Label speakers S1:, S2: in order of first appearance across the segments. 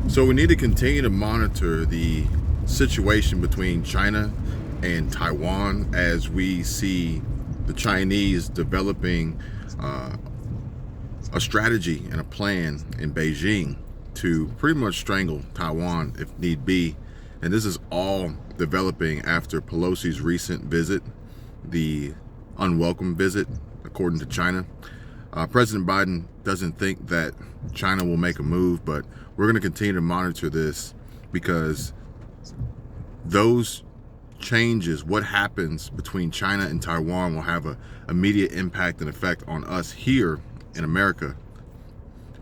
S1: So we need to continue to monitor the situation between China and Taiwan as we see the Chinese developing uh, a strategy and a plan in Beijing to pretty much strangle Taiwan if need be. And this is all developing after Pelosi's recent visit, the unwelcome visit, according to China. President Biden doesn't think that China will make a move, but we're going to continue to monitor this because those changes, what happens between China and Taiwan, will have an immediate impact and effect on us here in America.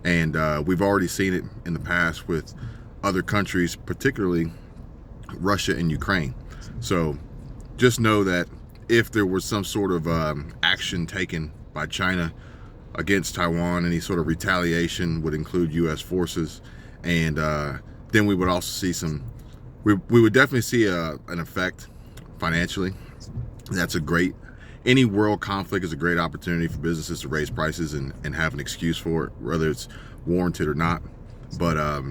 S1: And we've already seen it in the past with other countries, particularly Russia and Ukraine. So just know that if there was some sort of action taken by China against Taiwan, any sort of retaliation would include U.S. forces, and then we would also see we would definitely see an effect financially. That's any world conflict is a great opportunity for businesses to raise prices and have an excuse for it, whether it's warranted or not. But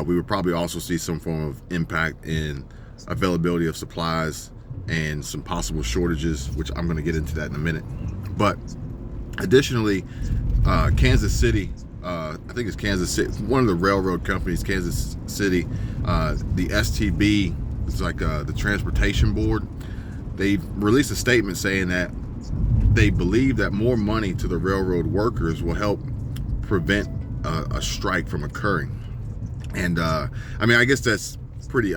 S1: we would probably also see some form of impact in availability of supplies and some possible shortages, which I'm going to get into that in a minute. But additionally, Kansas City, I think it's Kansas City, one of the railroad companies, Kansas City, the STB, it's like the Transportation Board, they released a statement saying that they believe that more money to the railroad workers will help prevent a strike from occurring. And I mean, I guess that's pretty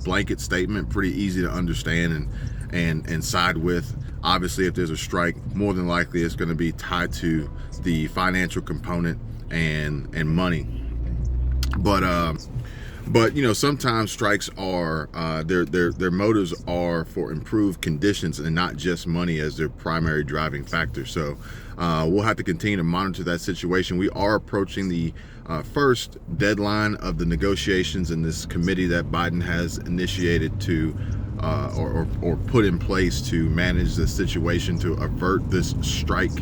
S1: blanket statement, pretty easy to understand and side with. Obviously, if there's a strike, more than likely it's going to be tied to the financial component and money. But you know, sometimes strikes are their motives are for improved conditions and not just money as their primary driving factor. So we'll have to continue to monitor that situation. We are approaching the first deadline of the negotiations in this committee that Biden has initiated to or put in place to manage the situation, to avert this strike.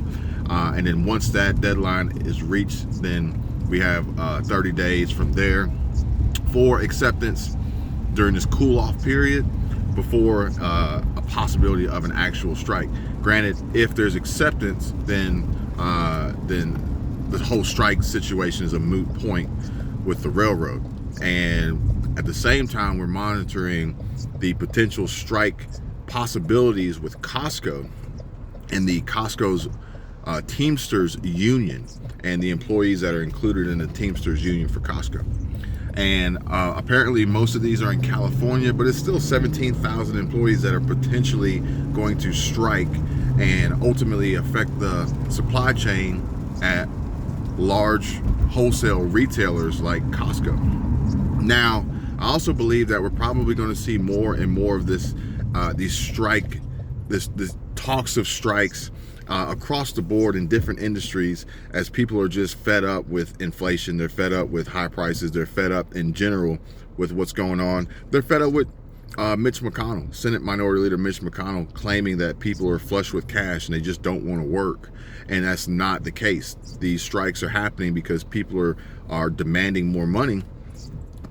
S1: And then once that deadline is reached, then we have 30 days from there for acceptance during this cool-off period before a possibility of an actual strike. Granted, if there's acceptance, then the whole strike situation is a moot point with the railroad. And at the same time, we're monitoring the potential strike possibilities with Costco and the Costco's Teamsters Union and the employees that are included in the Teamsters Union for Costco. And apparently most of these are in California, but it's still 17,000 employees that are potentially going to strike and ultimately affect the supply chain at large wholesale retailers like Costco. Now, I also believe that we're probably going to see more and more of this talks of strikes across the board in different industries, as people are just fed up with inflation. They're fed up with high prices. They're fed up in general with what's going on. They're fed up with Mitch McConnell, Senate Minority Leader Mitch McConnell, claiming that people are flush with cash and they just don't want to work. And that's not the case. These strikes are happening because people are demanding more money.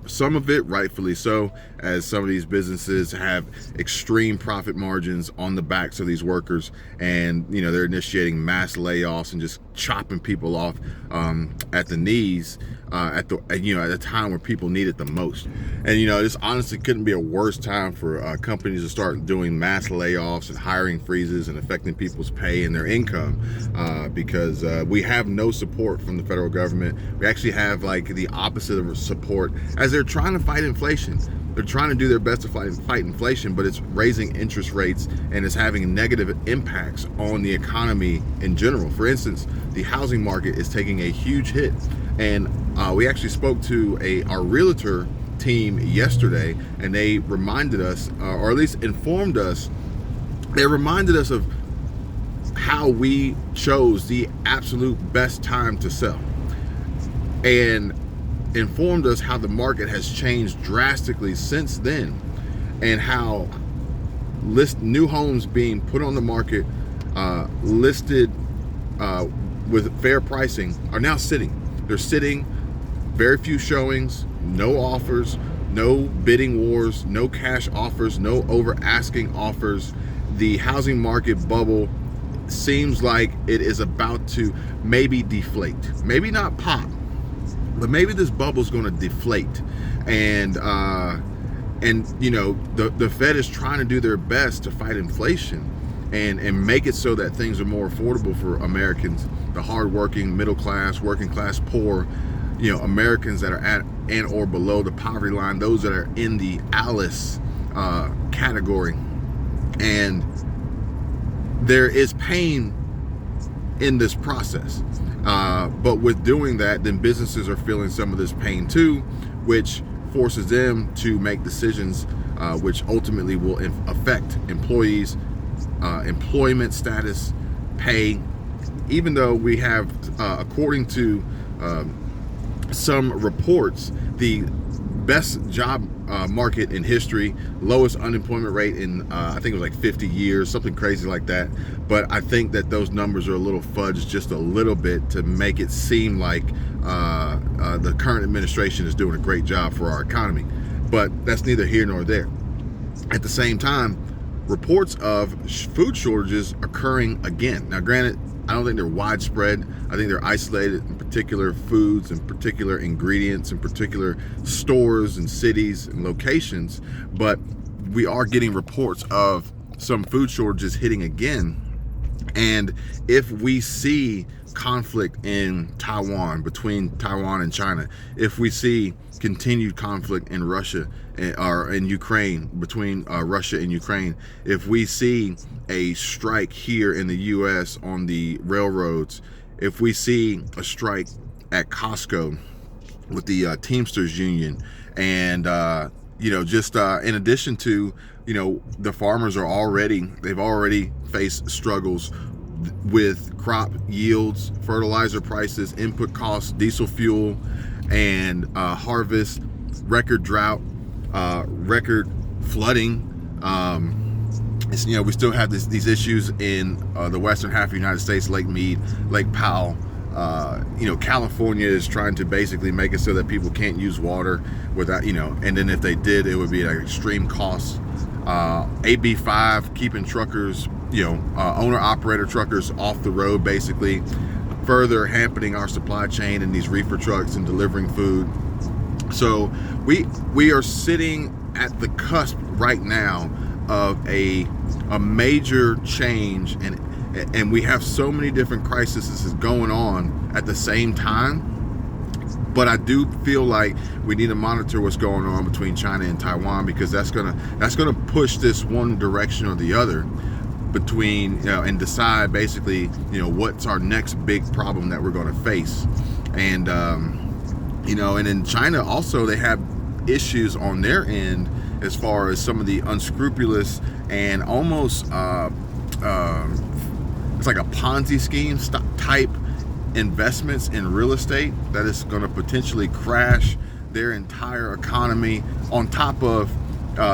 S1: Some of it rightfully so, as some of these businesses have extreme profit margins on the backs of these workers, and you know, they're initiating mass layoffs and just chopping people off at the knees at a time where people need it the most. And you know, this honestly couldn't be a worse time for companies to start doing mass layoffs and hiring freezes and affecting people's pay and their income, because we have no support from the federal government. We actually have like the opposite of support, as they're trying to fight inflation. They're trying to do their best to fight inflation, but it's raising interest rates and it's having negative impacts on the economy in general. For instance, the housing market is taking a huge hit. And we actually spoke to our realtor team yesterday, and they reminded us, or at least informed us, they reminded us of how we chose the absolute best time to sell, and informed us how the market has changed drastically since then, and how new homes being put on the market, listed with fair pricing, are now sitting. They're sitting very few showings, no offers, no bidding wars, no cash offers, no over asking offers. The housing market bubble seems like it is about to maybe deflate, maybe not pop, but maybe this bubble is going to deflate. And you know, the Fed is trying to do their best to fight inflation and make it so that things are more affordable for Americans, the hardworking, middle class, working class, poor, you know, Americans that are at and or below the poverty line, those that are in the Alice category. And there is pain in this process, but with doing that, then businesses are feeling some of this pain too, which forces them to make decisions which ultimately will affect employees, employment status, pay. Even though we have, according to some reports, the best job market in history, lowest unemployment rate in I think it was like 50 years, something crazy like that. But I think that those numbers are a little fudged just a little bit to make it seem like the current administration is doing a great job for our economy. But that's neither here nor there. At the same time, reports of food shortages occurring again. Now, granted, I don't think they're widespread. I think they're isolated in particular foods and particular ingredients and particular stores and cities and locations. But we are getting reports of some food shortages hitting again. And if we see conflict in Taiwan, between Taiwan and China, if we see continued conflict in Russia or in Ukraine, between Russia and Ukraine, if we see a strike here in the US on the railroads, if we see a strike at Costco with the Teamsters Union, and you know, just in addition to, you know, the farmers they've already faced struggles with crop yields, fertilizer prices, input costs, diesel fuel, and harvest, record drought, record flooding. You know, we still have these issues in the western half of the United States, Lake Mead, Lake Powell. You know, California is trying to basically make it so that people can't use water without, you know, and then if they did, it would be at extreme costs. AB5 keeping truckers, you know, owner-operator truckers off the road, basically further hampering our supply chain and these reefer trucks and delivering food. So we are sitting at the cusp right now of a major change, and we have so many different crises going on at the same time. But I do feel like we need to monitor what's going on between China and Taiwan, because that's gonna push this one direction or the other between, you know, and decide basically, you know, what's our next big problem that we're going to face. And you know, and in China also, they have issues on their end as far as some of the unscrupulous and almost it's like a Ponzi scheme type investments in real estate that is going to potentially crash their entire economy, on top of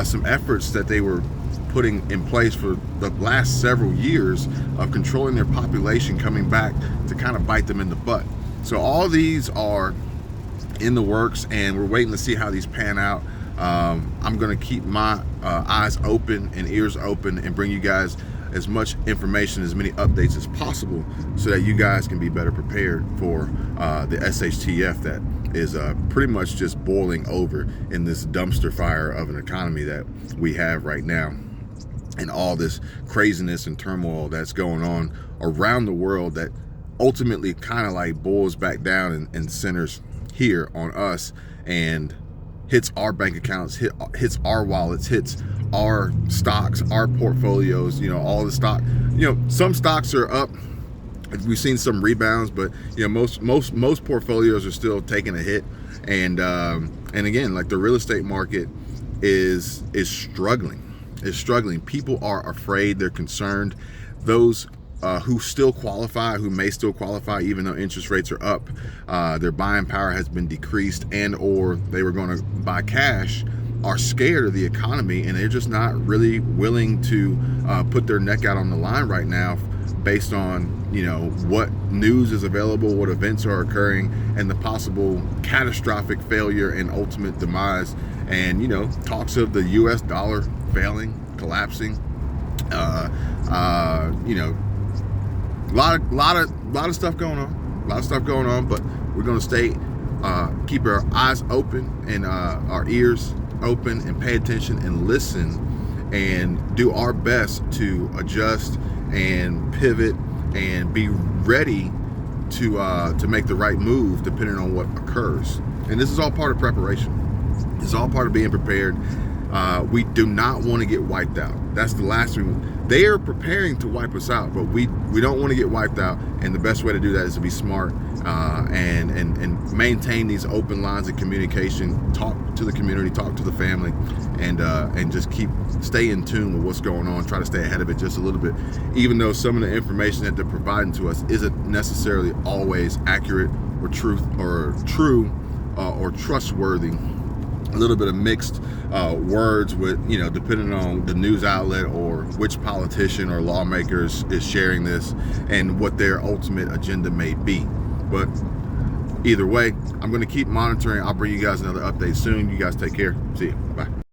S1: some efforts that they were putting in place for the last several years of controlling their population, coming back to kind of bite them in the butt. So all these are in the works, and we're waiting to see how these pan out. I'm going to keep my eyes open and ears open and bring you guys as much information, as many updates as possible, so that you guys can be better prepared for the SHTF that is pretty much just boiling over in this dumpster fire of an economy that we have right now, and all this craziness and turmoil that's going on around the world that ultimately kind of like boils back down and centers here on us and hits our bank accounts, hits our wallets, hits our stocks, our portfolios. You know, all the stock, you know, some stocks are up. We've seen some rebounds, but you know, most portfolios are still taking a hit. And again, like the real estate market is struggling. It's struggling. People are afraid. They're concerned. Those who still qualify, who may still qualify, even though interest rates are up, their buying power has been decreased, and or they were going to buy cash, are scared of the economy, and they're just not really willing to put their neck out on the line right now based on, you know, what news is available, what events are occurring, and the possible catastrophic failure and ultimate demise. And, you know, talks of the US dollar failing, collapsing, you know, a lot of stuff going on, but we're going to stay, keep our eyes open and our ears open and pay attention and listen and do our best to adjust and pivot and be ready to make the right move depending on what occurs. And this is all part of preparation. It's all part of being prepared. We do not want to get wiped out. That's the last thing. They are preparing to wipe us out, but we don't want to get wiped out. And the best way to do that is to be smart and maintain these open lines of communication. Talk to the community, talk to the family, and just stay in tune with what's going on. Try to stay ahead of it just a little bit, even though some of the information that they're providing to us isn't necessarily always accurate or true or trustworthy. A little bit of mixed words with, you know, depending on the news outlet or which politician or lawmakers is sharing this and what their ultimate agenda may be. But either way, I'm going to keep monitoring. I'll bring you guys another update soon. You guys take care. See you. Bye.